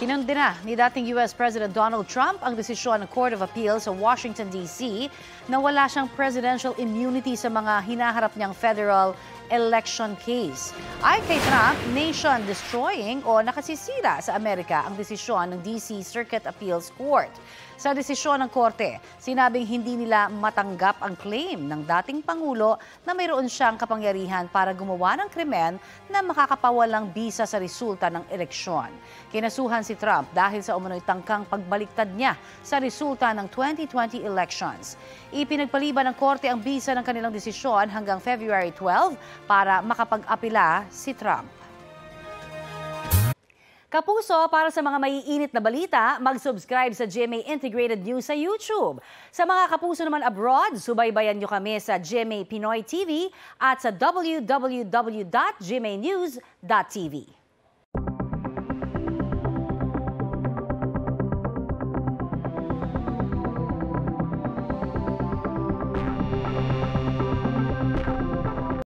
Kinundi na ni dating US President Donald Trump ang desisyon ng Court of Appeal sa Washington, D.C. na wala siyang presidential immunity sa mga hinaharap niyang federal election case. Ay kay Trump, nation-destroying o nakasisira sa Amerika ang desisyon ng D.C. Circuit Appeals Court. Sa desisyon ng korte, sinabing hindi nila matanggap ang claim ng dating Pangulo na mayroon siyang kapangyarihan para gumawa ng krimen na makakapawalang bisa sa resulta ng eleksyon. Kinasuhan si Trump dahil sa umunoy tangkang pagbaliktad niya sa resulta ng 2020 elections. Ipinagpaliban ng korte ang bisa ng kanilang desisyon hanggang February 12 para makapag-apela si Trump. Kapuso, para sa mga maiinit na balita, mag-subscribe sa GMA Integrated News sa YouTube. Sa mga kapuso naman abroad, subaybayan nyo kami sa GMA Pinoy TV at sa www.gmanews.tv.